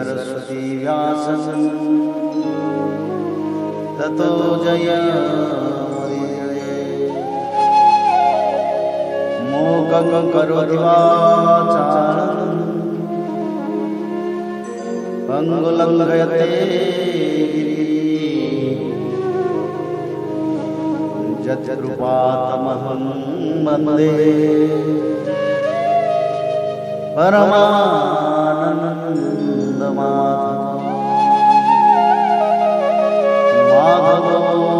सरस्वती व्यासं ततो जयमुदीरये। मूकं करोति वाचालं पंगुलं लङ्घयते यत्कृपातमहं वन्दे परमानन्दमाधवं। माधवो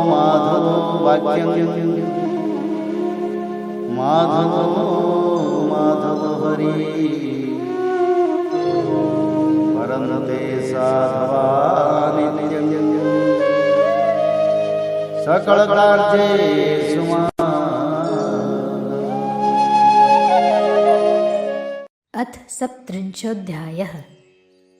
माधवो वाक्यं माधवो माधव हरि परन्ते साधवा नित्यं सकलकार्येषु अथ सप्तत्रिंशोऽध्यायः।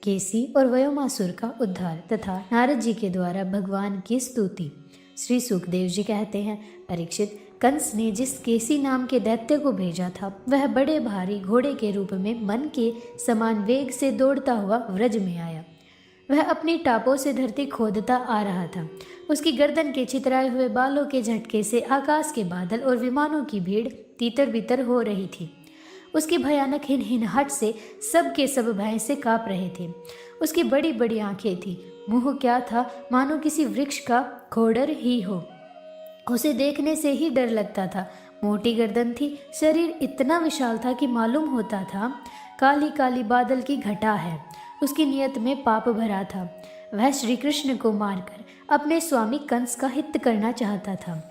केसी और वयोमासुर का उद्धार तथा नारद जी के द्वारा भगवान की स्तुति। श्री सुखदेव जी कहते हैं, परीक्षित, कंस ने जिस केसी नाम के दैत्य को भेजा था वह बड़े भारी घोड़े के रूप में मन के समान वेग से दौड़ता हुआ व्रज में आया। वह अपनी टापों से धरती खोदता आ रहा था। उसकी गर्दन के छितराए हुए बालों के झटके से आकाश के बादल और विमानों की भीड़ तीतर बितर हो रही थी। उसकी भयानक हिनहिनाहट से सब के सब भय से काँप रहे थे। उसकी बड़ी बड़ी आंखें थी, मुंह क्या था मानो किसी वृक्ष का खोडर ही हो। उसे देखने से ही डर लगता था। मोटी गर्दन थी, शरीर इतना विशाल था कि मालूम होता था काली काली बादल की घटा है। उसकी नियत में पाप भरा था। वह श्री कृष्ण को मारकर अपने स्वामी कंस का हित करना चाहता था।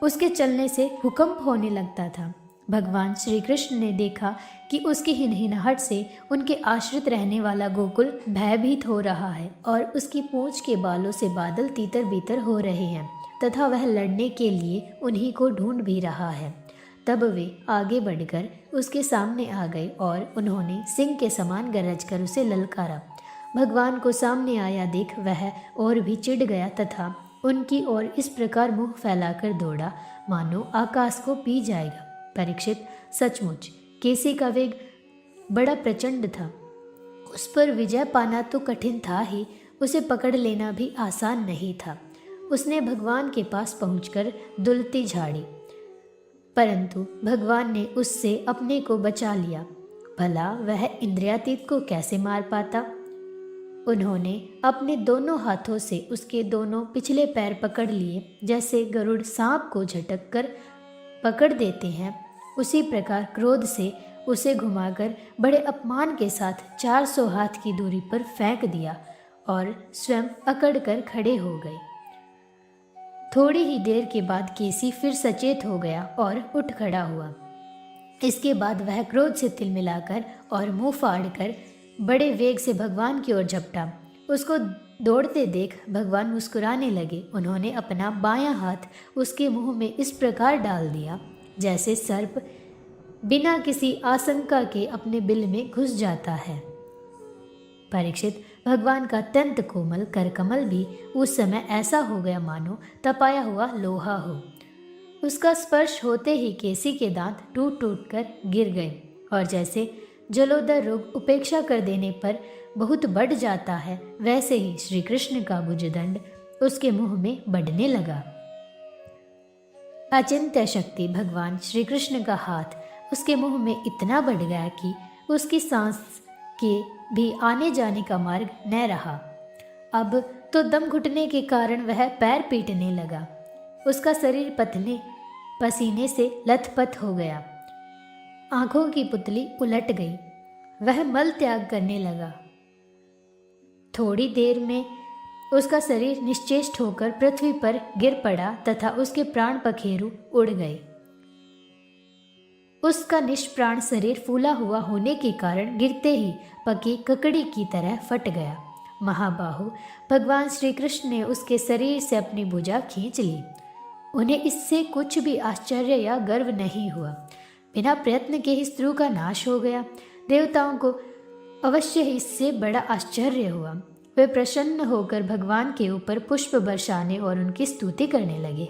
उसके चलने से भूकंप होने लगता था। भगवान श्री कृष्ण ने देखा कि उसकी हिनहिनाहट से उनके आश्रित रहने वाला गोकुल भयभीत हो रहा है और उसकी पूंछ के बालों से बादल तीतर बीतर हो रहे हैं तथा वह लड़ने के लिए उन्हीं को ढूंढ भी रहा है। तब वे आगे बढ़कर उसके सामने आ गए और उन्होंने सिंह के समान गरज कर उसे ललकारा। भगवान को सामने आया देख वह और भी चिढ़ गया तथा उनकी ओर इस प्रकार मुंह फैलाकर दौड़ा मानो आकाश को पी जाएगा। परीक्षित, सचमुच केसी का वेग बड़ा प्रचंड था। उस पर विजय पाना तो कठिन था ही, उसे पकड़ लेना भी आसान नहीं था। उसने भगवान के पास पहुंचकर दुलती झाड़ी, परंतु भगवान ने उससे अपने को बचा लिया। भला वह इंद्रियातीत को कैसे मार पाता? उन्होंने अपने दोनों हाथों से उसके दोनों पिछले पैर पकड़ लिए। जैसे गरुड़ सांप को झटक कर पकड़ देते हैं, उसी प्रकार क्रोध से उसे घुमाकर बड़े अपमान के साथ 400 हाथ की दूरी पर फेंक दिया और स्वयं अकड़ कर खड़े हो गए। थोड़ी ही देर के बाद केसी फिर सचेत हो गया और उठ खड़ा हुआ। इसके बाद वह क्रोध से तिलमिलाकर और मुंह फाड़कर बड़े वेग से भगवान की ओर झपटा। उसको दौड़ते देख भगवान मुस्कुराने लगे। उन्होंने अपना बायां हाथ उसके मुंह में इस प्रकार डाल दिया जैसे सर्प बिना किसी आशंका के अपने बिल में घुस जाता है। परीक्षित, भगवान का अत्यंत कोमल करकमल भी उस समय ऐसा हो गया मानो तपाया हुआ लोहा हो। उसका स्पर्श होते ही केसी के दांत टूट टूट कर गिर गए और जैसे जलोदर रोग उपेक्षा कर देने पर बहुत बढ़ जाता है, वैसे ही श्री कृष्ण का भुजदंड उसके मुंह में बढ़ने लगा। अचिंत्य शक्ति भगवान श्री कृष्ण का हाथ उसके मुंह में इतना बढ़ गया कि उसकी सांस के भी आने जाने का मार्ग न रहा। अब तो दम घुटने के कारण वह पैर पीटने लगा। उसका शरीर पतले पसीने से लथपथ हो गया। आंखों की पुतली उलट गई। वह मल त्याग करने लगा। थोड़ी देर में उसका शरीर निश्चेष्ट होकर पृथ्वी पर गिर पड़ा तथा उसके प्राण पखेरु उड़ गए। उसका निष्प्राण शरीर फूला हुआ होने के कारण गिरते ही पकी ककड़ी की तरह फट गया। महाबाहु भगवान श्री कृष्ण ने उसके शरीर से अपनी भुजा खींच ली। उन्हें इससे कुछ भी आश्चर्य या गर्व नहीं हुआ। बिना प्रयत्न के ही स्त्रु का नाश हो गया। देवताओं को अवश्य ही इससे बड़ा आश्चर्य हुआ। वे प्रसन्न होकर भगवान के ऊपर पुष्प बरसाने और उनकी स्तुति करने लगे।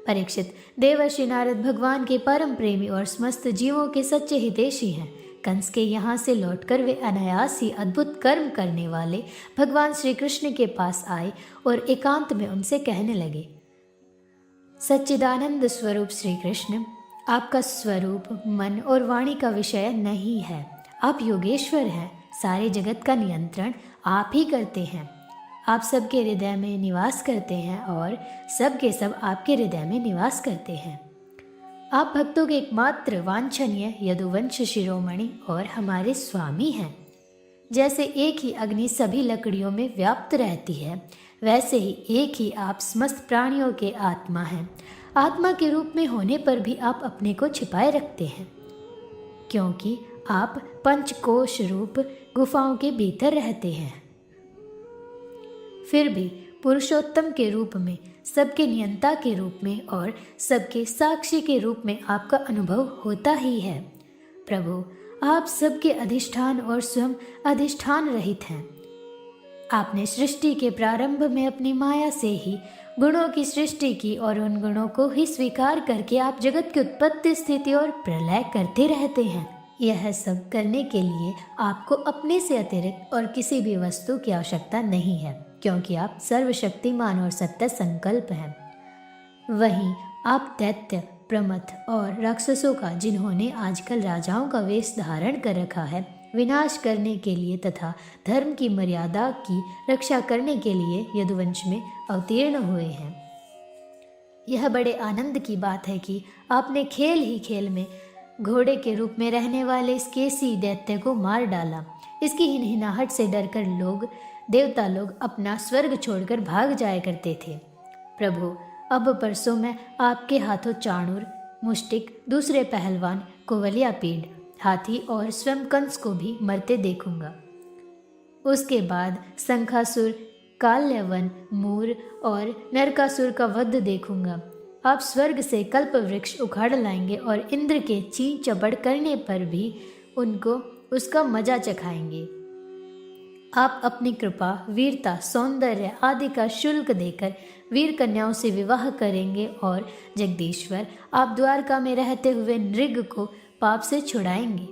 परीक्षित, देवर्षि नारद भगवान के परम प्रेमी और समस्त जीवों के सच्चे हितैषी हैं। कंस के यहाँ से लौटकर वे अनायास ही अद्भुत कर्म करने वाले भगवान श्री कृष्ण के पास आए और एकांत में उनसे कहने लगे, सच्चिदानंद स्वरूप श्री कृष्ण, आपका स्वरूप मन और वाणी का विषय नहीं है। आप योगेश्वर हैं। सारे जगत का नियंत्रण आप ही करते हैं। आप सबके हृदय में निवास करते हैं और सबके सब आपके हृदय में निवास करते हैं। आप भक्तों के एकमात्र वांछनीय यदुवंश शिरोमणि और हमारे स्वामी हैं। जैसे एक ही अग्नि सभी लकड़ियों में व्याप्त रहती है, वैसे ही एक ही आप समस्त प्राणियों के आत्मा हैं। आत्मा के रूप में होने पर भी आप अपने को छिपाए रखते हैं, क्योंकि आप पंचकोश रूप गुफाओं के भीतर रहते हैं। फिर भी पुरुषोत्तम के रूप में, सबके नियंता के रूप में और सबके साक्षी के रूप में आपका अनुभव होता ही है। प्रभु, आप सबके अधिष्ठान और स्वयं अधिष्ठान रहित हैं। आपने सृष्टि के प्रारंभ में अपनी माया से ही गुणों की सृष्टि की और उन गुणों को ही स्वीकार करके आप जगत की उत्पत्ति, स्थिति और प्रलय करते रहते हैं। यह सब करने के लिए आपको अपने से अतिरिक्त और किसी भी वस्तु की आवश्यकता नहीं है, क्योंकि आप सर्वशक्तिमान और सत्य संकल्प हैं। वहीं आप दैत्य, प्रमथ और राक्षसों का, जिन्होंने आजकल राजाओं का वेश धारण कर रखा है, विनाश करने के लिए तथा धर्म की मर्यादा की रक्षा करने के लिए यदुवंश में अवतीर्ण हुए हैं। यह बड़े आनंद की बात है कि आपने खेल ही खेल में घोड़े के रूप में रहने वाले इस केसी दैत्य को मार डाला। इसकी हिनहिनाहट से डरकर देवता लोग अपना स्वर्ग छोड़कर भाग जाया करते थे। प्रभु, अब परसों मैं आपके हाथों चाणूर, मुष्टिक, दूसरे पहलवान, कुवलियापीड़, हाथी और स्वयं कंस को भी मरते देखूंगा। उसके बाद शंखासुर, काल्यवन, मूर और नरकासुर का वध देखूंगा। आप स्वर्ग से कल्प वृक्ष उखाड़ लाएंगे और इंद्र के चीं चपड़ करने पर भी उनको उसका मजा चखाएंगे। आप अपनी कृपा, वीरता, सौंदर्य आदि का शुल्क देकर वीर कन्याओं से विवाह करेंगे और जगदीश्वर, आप द्वारका में रहते हुए नृग को पाप से छुड़ाएंगे।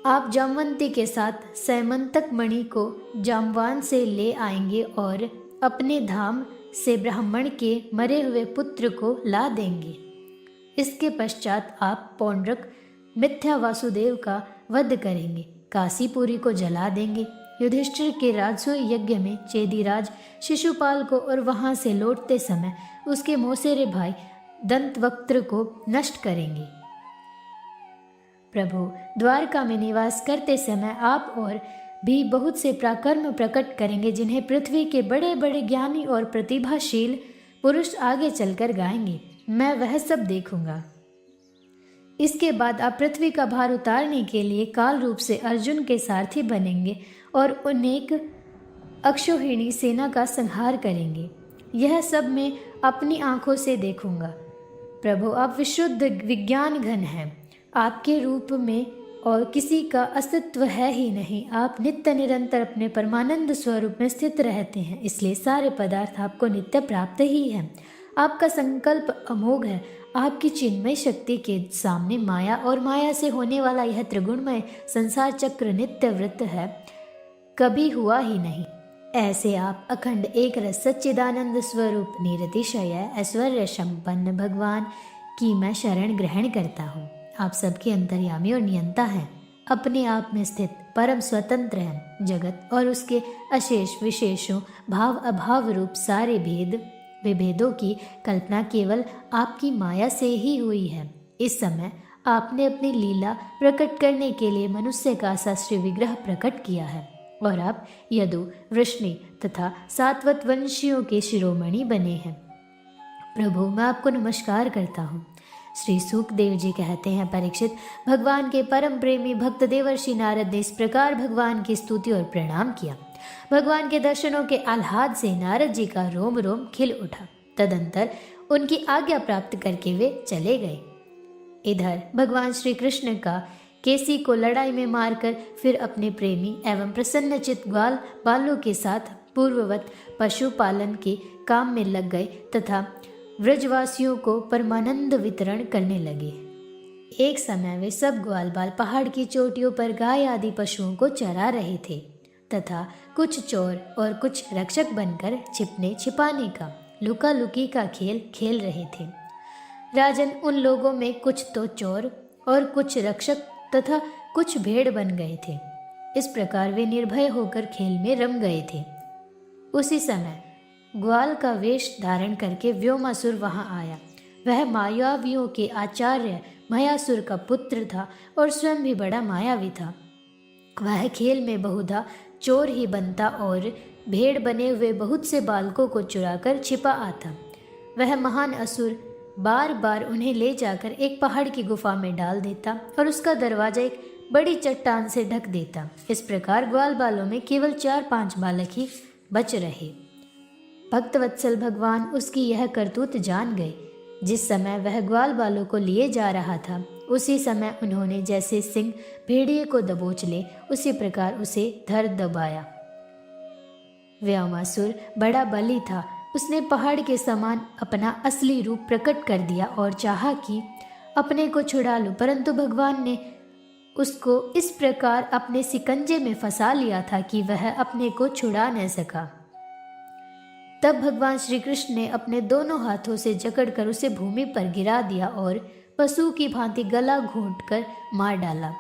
आप जामवंती के साथ सैमंतक मणि को जामवान से ले आएंगे और अपने धाम से ब्राह्मण के मरे हुए पुत्र को ला देंगे। इसके पश्चात आप पौंड्रक, मिथ्या वासुदेव का वध करेंगे, काशीपुरी को जला देंगे, युधिष्ठिर के राजसूय यज्ञ में चेदीराज शिशुपाल को और वहां से लौटते समय उसके मौसेरे भाई दंतवक्त्र को नष्ट करेंगे। प्रभु, द्वारका में निवास करते समय आप और भी बहुत से पराक्रम प्रकट करेंगे, जिन्हें पृथ्वी के बड़े बड़े ज्ञानी और प्रतिभाशील पुरुष आगे चलकर गाएंगे। मैं वह सब देखूंगा। इसके बाद आप पृथ्वी का भार उतारने के लिए काल रूप से अर्जुन के सारथी बनेंगे और अनेक अक्षौहिणी सेना का संहार करेंगे। यह सब मैं अपनी आंखों से देखूंगा। प्रभु, आप विशुद्ध विज्ञान घन हैं। आपके रूप में और किसी का अस्तित्व है ही नहीं। आप नित्य निरंतर अपने परमानंद स्वरूप में स्थित रहते हैं, इसलिए सारे पदार्थ आपको नित्य प्राप्त ही हैं। आपका संकल्प अमोघ है। आपकी चिन्मय शक्ति के सामने माया और माया से होने वाला यह त्रिगुणमय संसार चक्र नित्य वृत्त है, कभी हुआ ही नहीं। ऐसे आप अखंड एक रस सच्चिदानंद स्वरूप निरतिशय ऐश्वर्य संपन्न भगवान की मैं शरण ग्रहण करता हूँ। आप सबके अंतर्यामी और नियंता हैं, अपने आप में स्थित परम स्वतंत्र हैं। जगत और उसके अशेष विशेषों, भाव अभाव रूप सारे भेद विभेदों की कल्पना केवल आपकी माया से ही हुई है। इस समय आपने अपनी लीला प्रकट करने के लिए मनुष्य का शास्त्रीय विग्रह प्रकट किया है और आप यदु, वृष्णि तथा सात्वत वंशियों के शिरोमणि बने हैं। प्रभु, मैं आपको नमस्कार करता हूँ। श्री सुखदेव जी कहते हैं, परीक्षित, भगवान के परम प्रेमी भक्त देवर्षि नारद ने इस प्रकार भगवान की स्तुति और प्रणाम किया। भगवान के दर्शनों के आह्लाद से नारद जी का रोम रोम खिल उठा। तदंतर उनकी आज्ञा प्राप्त करके वे चले गए। इधर भगवान श्री कृष्ण का केसी को लड़ाई में मारकर फिर अपने प्रेमी एवं प्रसन्नचित ग्वाल बालों के साथ पूर्ववत पशुपालन के काम में लग गए तथा व्रजवासियों को परमानंद वितरण करने लगे। एक समय वे सब ग्वाल बाल पहाड़ की चोटियों पर गाय आदि पशुओं को चरा रहे थे तथा कुछ चोर और कुछ रक्षक बनकर छिपने छिपाने का लुका लुकी का खेल खेल रहे थे। राजन, उन लोगों में कुछ तो चोर और कुछ रक्षक तथा कुछ भेड़ बन गए थे। इस प्रकार वे निर्भय होकर खेल में रम गए थे। उसी समय ग्वाल का वेश धारण करके व्योमासुर वहां आया। वह मायावियों के आचार्य मयासुर का पुत्र था और स्वयं भी बड़ा मायावी था। वह खेल में बहुधा चोर ही बनता और भेड़ बने हुए बहुत से बालकों को चुराकर छिपा आता। वह महान असुर बार बार उन्हें ले जाकर एक पहाड़ की गुफा में डाल देता और उसका दरवाजा एक बड़ी चट्टान से ढक देता। इस प्रकार ग्वाल बालों में केवल 4-5 बालक ही बच रहे। भक्तवत्सल भगवान उसकी यह करतूत जान गए। जिस समय वह ग्वाल बालों को लिए जा रहा था, उसी समय उन्होंने जैसे सिंह भेड़िए को दबोच ले, उसी प्रकार उसे धर दबाया। व्योमासुर बड़ा बली था। उसने पहाड़ के समान अपना असली रूप प्रकट कर दिया और चाहा कि अपने को छुड़ा लूं, परंतु भगवान ने उसको इस प्रकार अपने सिकंजे में फंसा लिया था कि वह अपने को छुड़ा न सका। तब भगवान श्री कृष्ण ने अपने दोनों हाथों से जकड़कर उसे भूमि पर गिरा दिया और पशु की भांति गला घोंटकर मार डाला।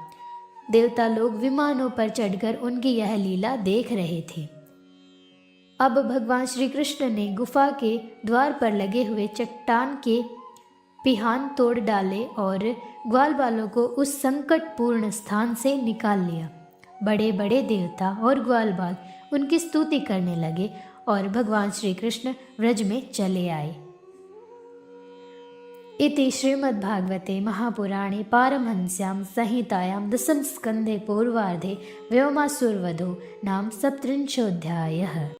देवता लोग विमानों पर चढ़कर उनकी यह लीला देख रहे थे। अब भगवान श्री कृष्ण ने गुफा के द्वार पर लगे हुए चट्टान के पिहान तोड़ डाले और ग्वाल बालों को उस संकटपूर्ण स्थान से निकाल लिया। बड़े बड़े देवता और ग्वाल बाल उनकी स्तुति करने लगे और भगवान श्री कृष्ण व्रज में चले आए। इति श्रीमद्भागवते महापुराणे पारमहंस्यां संहितायां दशम स्कन्धे पूर्वार्धे व्योमासुरवधो नाम 37 अध्यायः।